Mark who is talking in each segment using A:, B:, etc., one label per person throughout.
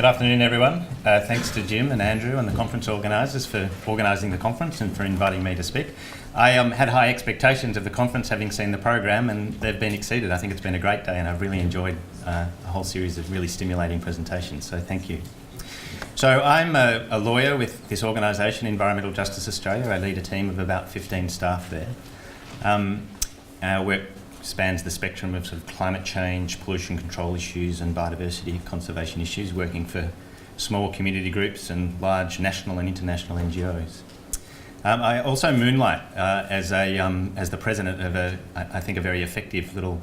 A: Good afternoon, everyone. Thanks to Jim and Andrew and the conference organisers for organising the conference and for inviting me to speak. I had high expectations of the conference, having seen the program, and they've been exceeded. I think it's been a great day, and I've really enjoyed a whole series of really stimulating presentations, so thank you. So I'm a lawyer with this organisation, Environmental Justice Australia. I lead a team of about 15 staff there. Our work spans the spectrum of sort of climate change, pollution control issues and biodiversity conservation issues, working for small community groups and large national and international NGOs. I also moonlight as the president of I think a very effective little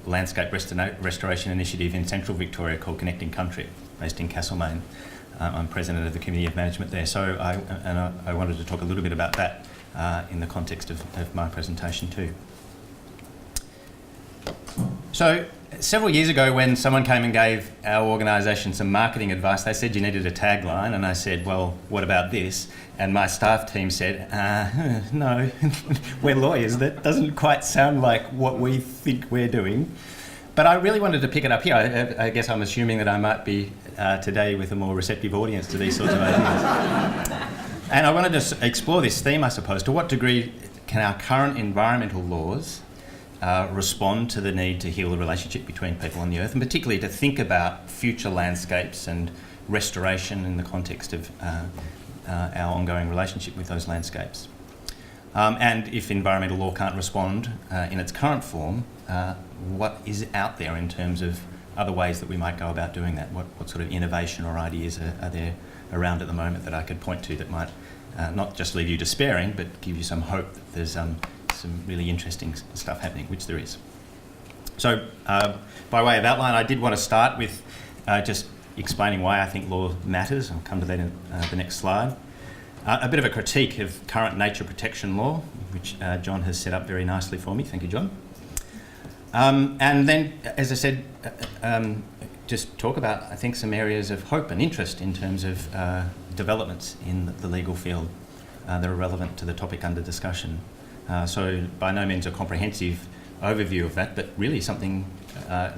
A: landscape restoration initiative in central Victoria called Connecting Country, based in Castlemaine. I'm president of the Committee of Management there, so I wanted to talk a little bit about that in the context of my presentation too. So several years ago, when someone came and gave our organisation some marketing advice, they said you needed a tagline, and I said, well, what about this? And my staff team said, no, we're lawyers. That doesn't quite sound like what we think we're doing. But I really wanted to pick it up here. I guess I'm assuming that I might be today with a more receptive audience to these sorts of ideas. And I wanted to explore this theme, I suppose. To what degree can our current environmental laws respond to the need to heal the relationship between people on the earth, and particularly to think about future landscapes and restoration in the context of our ongoing relationship with those landscapes. And if environmental law can't respond in its current form, what is out there in terms of other ways that we might go about doing that? What sort of innovation or ideas are there around at the moment that I could point to that might not just leave you despairing, but give you some hope that there's some really interesting stuff happening, which there is. So, by way of outline, I did want to start with just explaining why I think law matters. I'll come to that in the next slide. A bit of a critique of current nature protection law, which John has set up very nicely for me. Thank you, John. And then, as I said, just talk about, I think, some areas of hope and interest in terms of developments in the legal field that are relevant to the topic under discussion. So by no means a comprehensive overview of that, but really something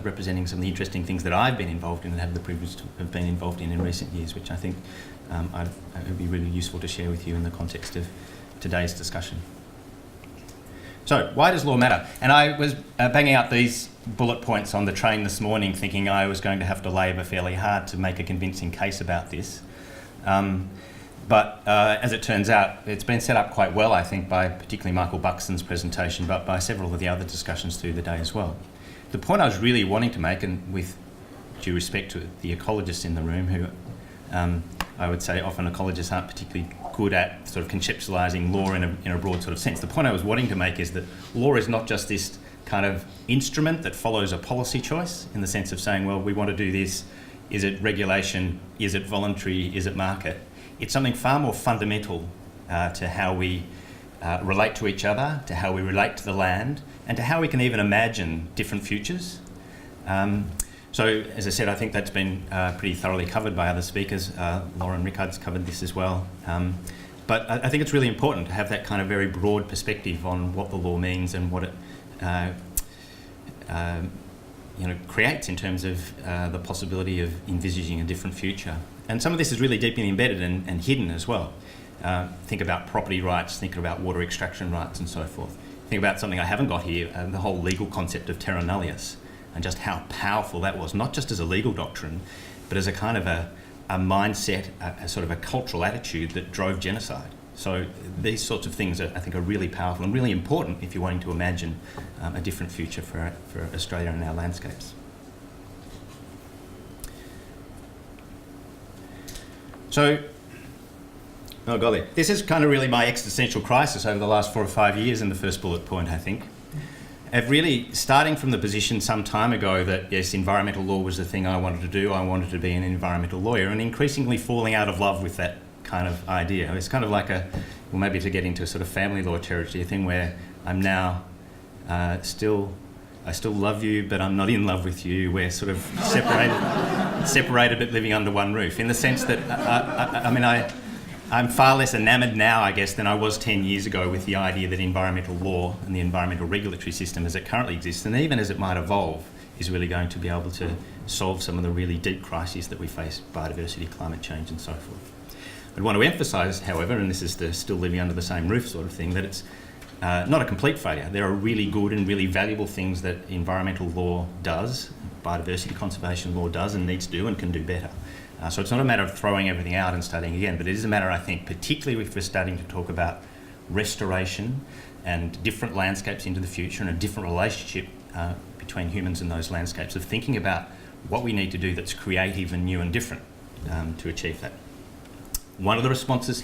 A: representing some of the interesting things that I've been involved in and have the privilege to have been involved in recent years, which I think it would be really useful to share with you in the context of today's discussion. So why does law matter? And I was banging out these bullet points on the train this morning, thinking I was going to have to labour fairly hard to make a convincing case about this. But as it turns out, it's been set up quite well, I think, by particularly Michael Buxton's presentation, but by several of the other discussions through the day as well. The point I was really wanting to make, and with due respect to the ecologists in the room, who I would say often ecologists aren't particularly good at sort of conceptualising law in a broad sort of sense. The point I was wanting to make is that law is not just this kind of instrument that follows a policy choice in the sense of saying, well, we want to do this. Is it regulation? Is it voluntary? Is it market? It's something far more fundamental to how we relate to each other, to how we relate to the land, and to how we can even imagine different futures. So, as I said, I think that's been pretty thoroughly covered by other speakers. Lauren Rickard's covered this as well. But I think it's really important to have that kind of very broad perspective on what the law means and what it creates in terms of the possibility of envisaging a different future. And some of this is really deeply embedded and hidden as well. Think about property rights, think about water extraction rights and so forth. Think about something I haven't got here, the whole legal concept of terra nullius, and just how powerful that was, not just as a legal doctrine, but as a kind of a mindset, a sort of a cultural attitude that drove genocide. So these sorts of things, I think, are really powerful and really important if you're wanting to imagine a different future for Australia and our landscapes. So, oh golly, this is kind of really my existential crisis over the last 4 or 5 years in the first bullet point, I think. Of really starting from the position some time ago that, yes, environmental law was the thing I wanted to do, I wanted to be an environmental lawyer, and increasingly falling out of love with that kind of idea. It's kind of like well, maybe to get into a sort of family law territory, a thing where I'm now I still love you, but I'm not in love with you. We're sort of separated but living under one roof, in the sense that, I'm far less enamoured now, I guess, than I was 10 years ago with the idea that environmental law and the environmental regulatory system as it currently exists, and even as it might evolve, is really going to be able to solve some of the really deep crises that we face, biodiversity, climate change and so forth. I'd want to emphasise, however, and this is the still living under the same roof sort of thing, that it's not a complete failure. There are really good and really valuable things that environmental law does, biodiversity conservation law does and needs to do and can do better. So it's not a matter of throwing everything out and starting again, but it is a matter, I think, particularly if we're starting to talk about restoration and different landscapes into the future and a different relationship between humans and those landscapes, of thinking about what we need to do that's creative and new and different to achieve that. One of the responses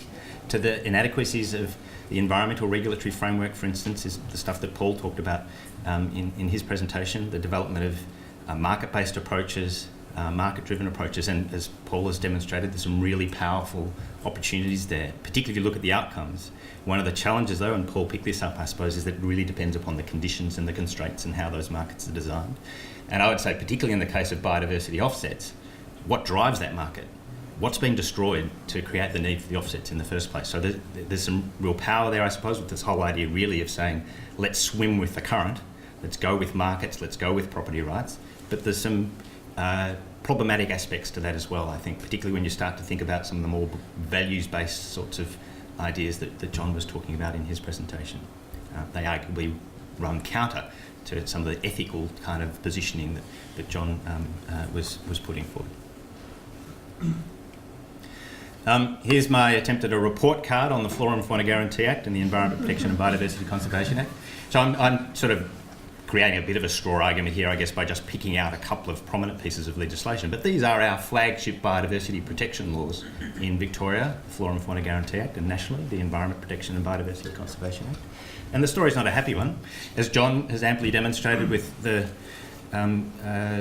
A: to the inadequacies of the environmental regulatory framework, for instance, is the stuff that Paul talked about in his presentation, the development of market-based approaches, market-driven approaches, and as Paul has demonstrated, there's some really powerful opportunities there, particularly if you look at the outcomes. One of the challenges though, and Paul picked this up I suppose, is that it really depends upon the conditions and the constraints and how those markets are designed. And I would say, particularly in the case of biodiversity offsets, what drives that market? What's been destroyed to create the need for the offsets in the first place? So there's some real power there, I suppose, with this whole idea really of saying, let's swim with the current, let's go with markets, let's go with property rights. But there's some problematic aspects to that as well, I think, particularly when you start to think about some of the more values-based sorts of ideas that John was talking about in his presentation. They arguably run counter to some of the ethical kind of positioning that John was putting forward. Here's my attempt at a report card on the Flora and Fauna Guarantee Act and the Environment Protection and Biodiversity Conservation Act. So I'm sort of creating a bit of a straw argument here, I guess, by just picking out a couple of prominent pieces of legislation. But these are our flagship biodiversity protection laws in Victoria, the Flora and Fauna Guarantee Act, and nationally, the Environment Protection and Biodiversity Conservation Act. And the story's not a happy one. As John has amply demonstrated with the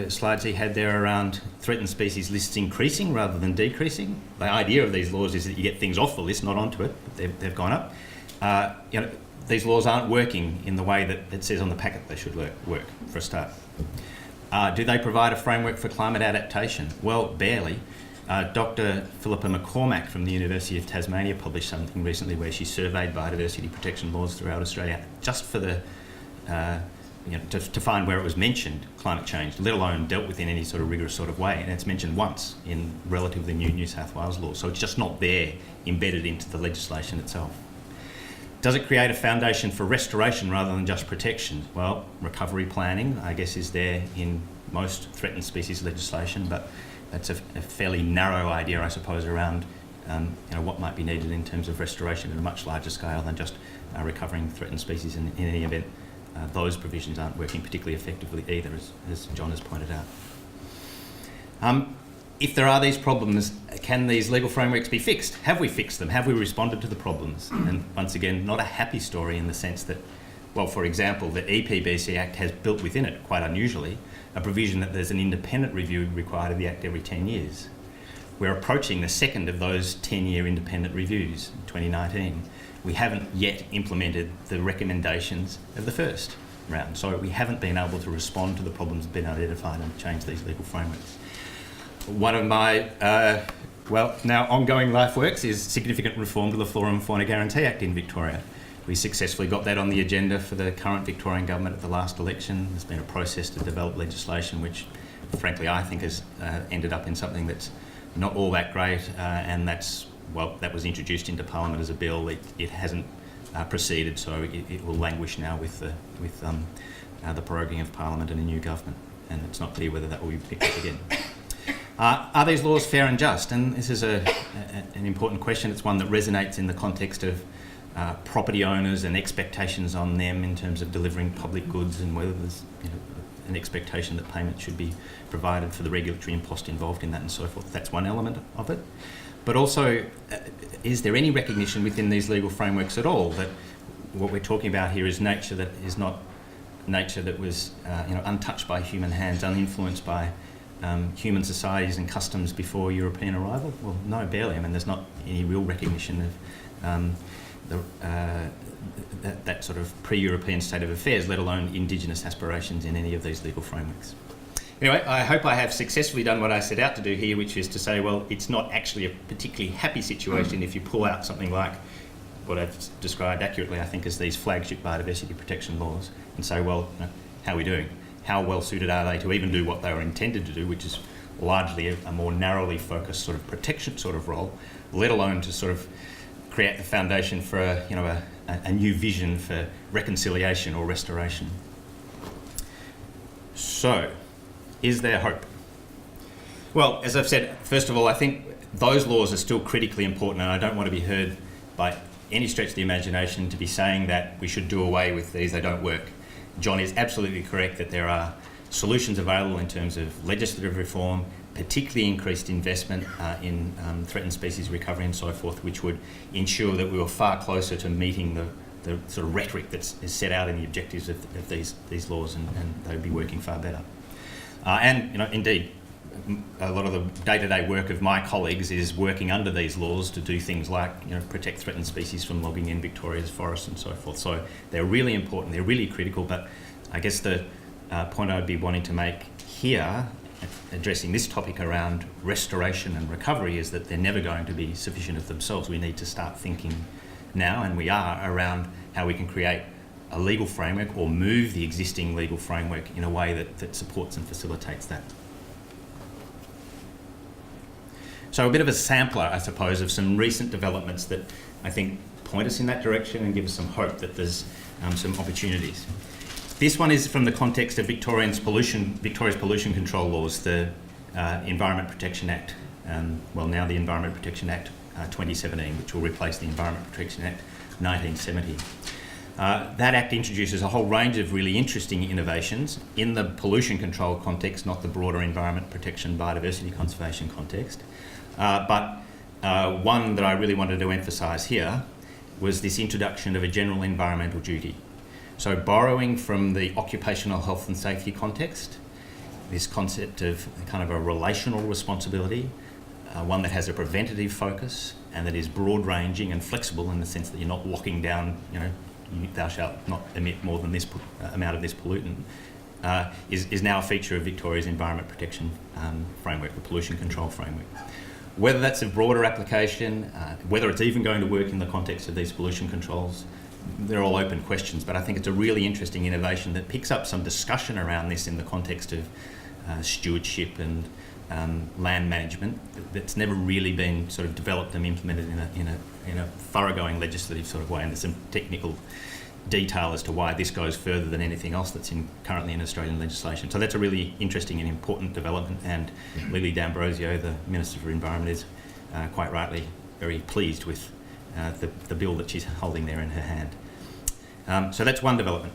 A: slides he had there around threatened species lists increasing rather than decreasing. The idea of these laws is that you get things off the list, not onto it, but they've gone up. These laws aren't working in the way that it says on the packet they should work, for a start. Do they provide a framework for climate adaptation? Well, barely. Dr. Philippa McCormack from the University of Tasmania published something recently where she surveyed biodiversity protection laws throughout Australia just for the, to find where it was mentioned, climate change, let alone dealt with in any sort of rigorous sort of way. And it's mentioned once in relatively new New South Wales law. So it's just not there, embedded into the legislation itself. Does it create a foundation for restoration rather than just protection? Well, recovery planning, I guess, is there in most threatened species legislation, but that's a fairly narrow idea, I suppose, around what might be needed in terms of restoration at a much larger scale than just recovering threatened species. In any event, those provisions aren't working particularly effectively either, as John has pointed out. If there are these problems, can these legal frameworks be fixed? Have we fixed them? Have we responded to the problems? And once again, not a happy story in the sense that, well, for example, the EPBC Act has built within it, quite unusually, a provision that there's an independent review required of the Act every 10 years. We're approaching the second of those 10-year independent reviews in 2019. We haven't yet implemented the recommendations of the first round, so we haven't been able to respond to the problems that have been identified and change these legal frameworks. One of my, now ongoing life works is significant reform to the Flora and Fauna Guarantee Act in Victoria. We successfully got that on the agenda for the current Victorian government at the last election. There's been a process to develop legislation which, frankly, I think has ended up in something that's not all that great, and that was introduced into Parliament as a bill. It hasn't proceeded, so it will languish now with the proroguing of Parliament and a new government, and it's not clear whether that will be picked up again. Are these laws fair and just? And this is an important question. It's one that resonates in the context of property owners and expectations on them in terms of delivering public goods, and whether there's an expectation that payment should be provided for the regulatory impost involved in that and so forth. That's one element of it. But also, is there any recognition within these legal frameworks at all that what we're talking about here is nature that is not nature that was untouched by human hands, uninfluenced by human societies and customs before European arrival? Well, no, barely. I mean, there's not any real recognition of that sort of pre-European state of affairs, let alone Indigenous aspirations in any of these legal frameworks. Anyway, I hope I have successfully done what I set out to do here, which is to say, well, it's not actually a particularly happy situation if you pull out something like what I've described accurately, I think, as these flagship biodiversity protection laws and say, well, how are we doing? how well suited are they to even do what they were intended to do, which is largely a more narrowly focused sort of protection sort of role, let alone to sort of create the foundation for a new vision for reconciliation or restoration. So, is there hope? Well, as I've said, first of all, I think those laws are still critically important, and I don't want to be heard by any stretch of the imagination to be saying that we should do away with these, they don't work. John is absolutely correct that there are solutions available in terms of legislative reform, particularly increased investment in threatened species recovery and so forth, which would ensure that we were far closer to meeting the sort of rhetoric that is set out in the objectives of these laws, and they would be working far better. And indeed, a lot of the day-to-day work of my colleagues is working under these laws to do things like protect threatened species from logging in Victoria's forests and so forth. So they're really important, they're really critical, but I guess the point I'd be wanting to make here, addressing this topic around restoration and recovery, is that they're never going to be sufficient of themselves. We need to start thinking now, and we are, around how we can create a legal framework or move the existing legal framework in a way that supports and facilitates that. So a bit of a sampler, I suppose, of some recent developments that I think point us in that direction and give us some hope that there's some opportunities. This one is from the context of Victoria's pollution control laws, the Environment Protection Act, now the Environment Protection Act 2017, which will replace the Environment Protection Act 1970. That act introduces a whole range of really interesting innovations in the pollution control context, not the broader environment protection, biodiversity conservation context. But one that I really wanted to emphasise here was this introduction of a general environmental duty. So borrowing from the occupational health and safety context, this concept of kind of a relational responsibility, one that has a preventative focus and that is broad-ranging and flexible in the sense that you're not locking down, thou shalt not emit more than this amount of this pollutant, is now a feature of Victoria's environment protection framework, the pollution control framework. Whether that's a broader application, whether it's even going to work in the context of these pollution controls, they're all open questions, but I think it's a really interesting innovation that picks up some discussion around this in the context of stewardship and land management that's never really been sort of developed and implemented in a thoroughgoing legislative sort of way, and there's some technical detail as to why this goes further than anything else that's currently in Australian legislation. So that's a really interesting and important development, and Lily D'Ambrosio, the Minister for Environment, is quite rightly very pleased with the bill that she's holding there in her hand. So that's one development.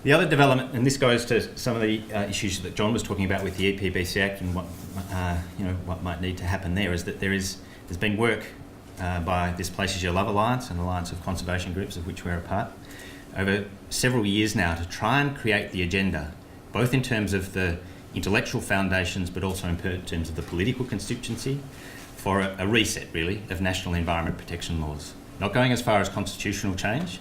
A: The other development, and this goes to some of the issues that John was talking about with the EPBC Act and what might need to happen there, is that there's been work by this Places You Love Alliance, an alliance of conservation groups of which we're a part, over several years now to try and create the agenda, both in terms of the intellectual foundations but also in terms of the political constituency, for a reset, really, of national environment protection laws. Not going as far as constitutional change,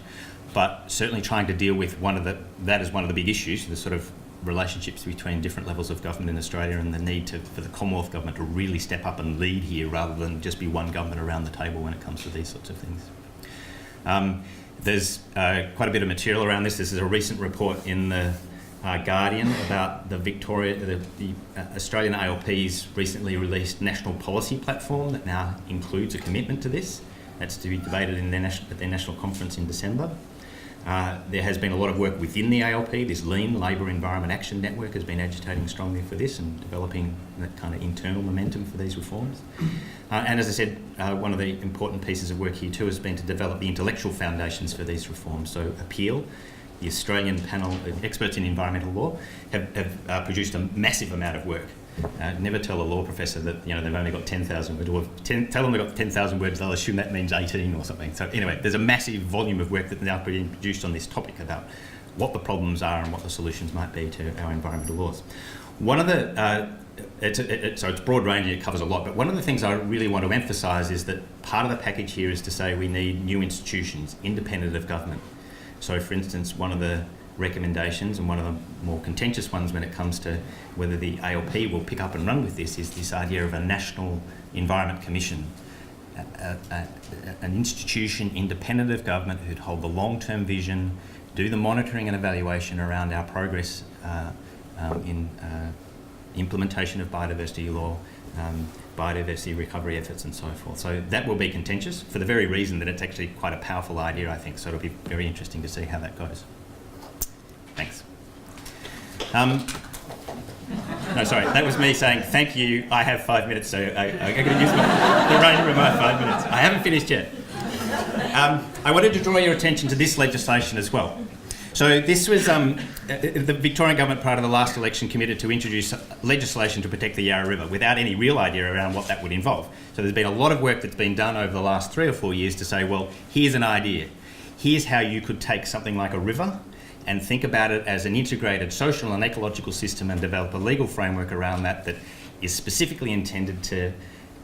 A: but certainly trying to deal with that as one of the big issues, the sort of relationships between different levels of government in Australia and the need for the Commonwealth Government to really step up and lead here rather than just be one government around the table when it comes to these sorts of things. There's quite a bit of material around this. This is a recent report in the Guardian about the Australian ALP's recently released national policy platform that now includes a commitment to this. That's to be debated at their national conference in December. There has been a lot of work within the ALP. This Lean Labour Environment Action Network has been agitating strongly for this and developing that kind of internal momentum for these reforms. And as I said, one of the important pieces of work here too has been to develop the intellectual foundations for these reforms. So APPEAL, the Australian panel of experts in environmental law, have produced a massive amount of work. Never tell a law professor that they've only got 10,000 words, or tell them they've got 10,000 words, they'll assume that means 18 or something. So anyway, there's a massive volume of work that's now being produced on this topic about what the problems are and what the solutions might be to our environmental laws. One of the, so it's broad ranging, it covers a lot, but one of the things I really want to emphasise is that part of the package here is to say we need new institutions, independent of government. So for instance, one of the recommendations, and one of the more contentious ones when it comes to whether the ALP will pick up and run with this, is this idea of a National Environment Commission, an institution independent of government who'd hold the long-term vision do the monitoring and evaluation around our progress in implementation of biodiversity law, biodiversity recovery efforts and so forth. So that will be contentious for the very reason that it's actually quite a powerful idea, I think, so it'll be very interesting to see how that goes. Thanks. No, sorry, that was me saying thank you, I have 5 minutes, so I'm going to use the remainder of my 5 minutes. I haven't finished yet. I wanted to draw your attention to this legislation as well. So this was, the Victorian government prior to the last election committed to introduce legislation to protect the Yarra River without any real idea around what that would involve. So there's been a lot of work that's been done over the last 3 or 4 years to say, well, here's an idea. Here's how you could take something like a river and think about it as an integrated social and ecological system and develop a legal framework around that that is specifically intended to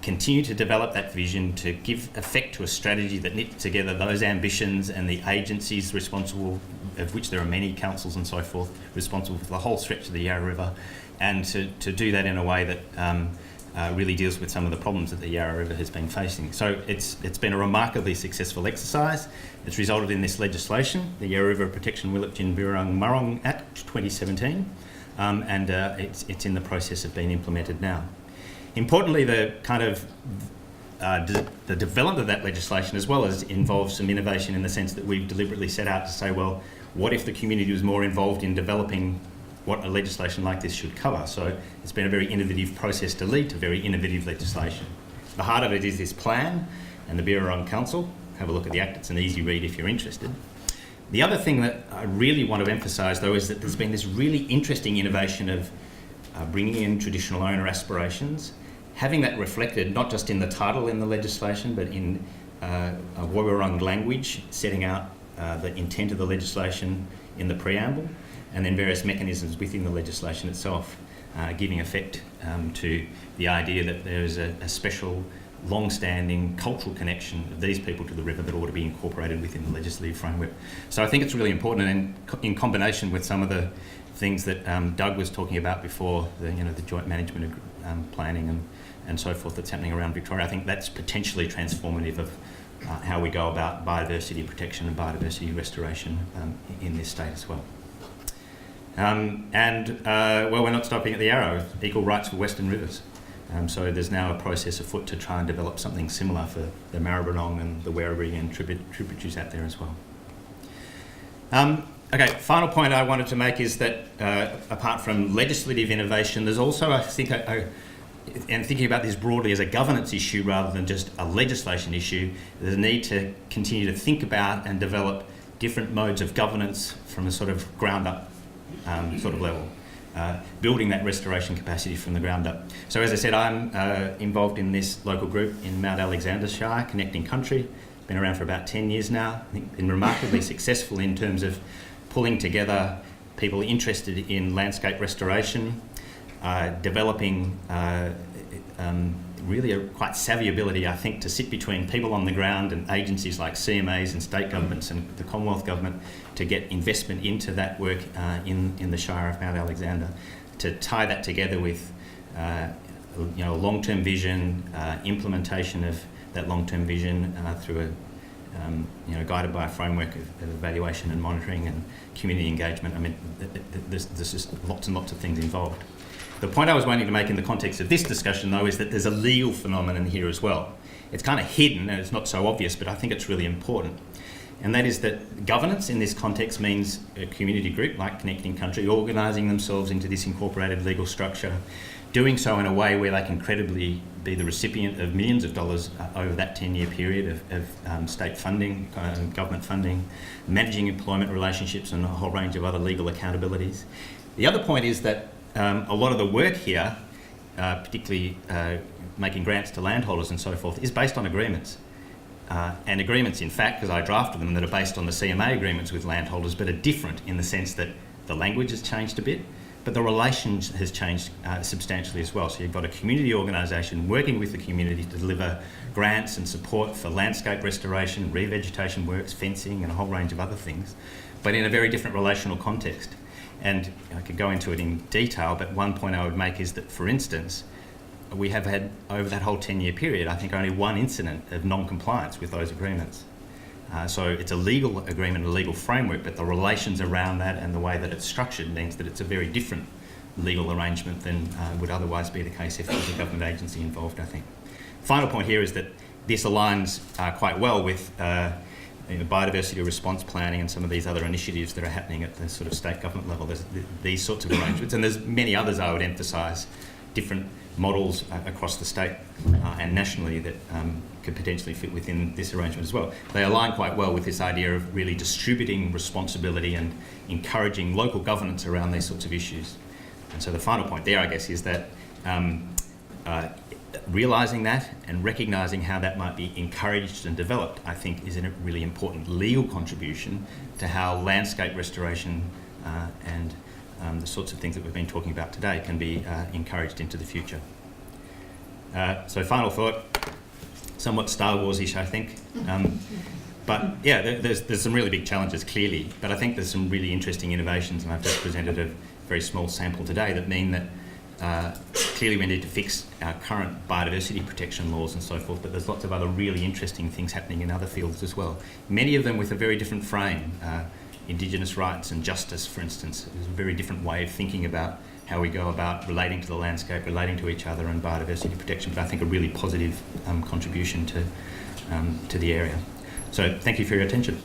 A: continue to develop that vision, to give effect to a strategy that knits together those ambitions and the agencies responsible, of which there are many, councils and so forth, responsible for the whole stretch of the Yarra River, and to do that in a way that really deals with some of the problems that the Yarra River has been facing. So it's been a remarkably successful exercise. It's resulted in this legislation, the Yarra River Protection Willipjin Birrung Murrung Act 2017, and it's in the process of being implemented now. Importantly, the kind of the development of that legislation as well as involves some innovation in the sense that we've deliberately set out to say, well, what if the community was more involved in developing what a legislation like this should cover? So it's been a very innovative process to lead to very innovative legislation. The heart of it is this plan and the Birrung Council. Have a look at the Act, it's an easy read if you're interested. The other thing that I really want to emphasise though is that there's been this really interesting innovation of bringing in traditional owner aspirations, having that reflected not just in the title in the legislation but in a Woiwurrung language, setting out the intent of the legislation in the preamble, and then various mechanisms within the legislation itself giving effect to the idea that there is a special long-standing cultural connection of these people to the river that ought to be incorporated within the legislative framework. So I think it's really important, and in combination with some of the things that Doug was talking about before, the joint management planning and so forth that's happening around Victoria, I think that's potentially transformative of how we go about biodiversity protection and biodiversity restoration in this state as well. Well, we're not stopping at the Yarra, equal rights for Western rivers. So there's now a process afoot to try and develop something similar for the Maribyrnong and the Werribee and tributaries out there as well. Okay, final point I wanted to make is that apart from legislative innovation, there's also, I think, and thinking about this broadly as a governance issue rather than just a legislation issue, there's a need to continue to think about and develop different modes of governance from a sort of ground up sort of level. Building that restoration capacity from the ground up. So as I said, I'm involved in this local group in Mount Alexander Shire, Connecting Country. It's been around for about 10 years now. I think been remarkably successful in terms of pulling together people interested in landscape restoration, developing really a quite savvy ability, I think, to sit between people on the ground and agencies like CMAs and state governments and the Commonwealth Government to get investment into that work in the Shire of Mount Alexander, to tie that together with long-term vision, implementation of that long-term vision through guided by a framework of evaluation and monitoring and community engagement. I mean, there's just lots and lots of things involved. The point I was wanting to make in the context of this discussion, though, is that there's a legal phenomenon here as well. It's kind of hidden and it's not so obvious, but I think it's really important. And that is that governance in this context means a community group like Connecting Country organising themselves into this incorporated legal structure, doing so in a way where they can credibly be the recipient of millions of dollars over that 10-year period of state funding, government funding, managing employment relationships and a whole range of other legal accountabilities. The other point is that a lot of the work here, particularly making grants to landholders and so forth, is based on agreements. And agreements, in fact, because I drafted them, that are based on the CMA agreements with landholders, but are different in the sense that the language has changed a bit, but the relation has changed substantially as well. So you've got a community organisation working with the community to deliver grants and support for landscape restoration, revegetation works, fencing and a whole range of other things, but in a very different relational context. And I could go into it in detail, but one point I would make is that, for instance, we have had, over that whole 10-year period, I think only one incident of non-compliance with those agreements. So it's a legal agreement, a legal framework, but the relations around that and the way that it's structured means that it's a very different legal arrangement than would otherwise be the case if there was a government agency involved, I think. Final point here is that this aligns quite well with biodiversity response planning and some of these other initiatives that are happening at the sort of state government level. There's these sorts of arrangements, and there's many others I would emphasise, different models across the state and nationally that could potentially fit within this arrangement as well. They align quite well with this idea of really distributing responsibility and encouraging local governance around these sorts of issues. And so the final point there, I guess, is that realising that and recognising how that might be encouraged and developed, I think, is a really important legal contribution to how landscape restoration and the sorts of things that we've been talking about today can be encouraged into the future. So final thought, somewhat Star Wars-ish, I think. But yeah, there's some really big challenges, clearly, but I think there's some really interesting innovations, and I've just presented a very small sample today that mean that clearly we need to fix our current biodiversity protection laws and so forth, but there's lots of other really interesting things happening in other fields as well. Many of them with a very different frame. Indigenous rights and justice, for instance, is a very different way of thinking about how we go about relating to the landscape, relating to each other, and biodiversity protection, but I think a really positive contribution to the area. So thank you for your attention.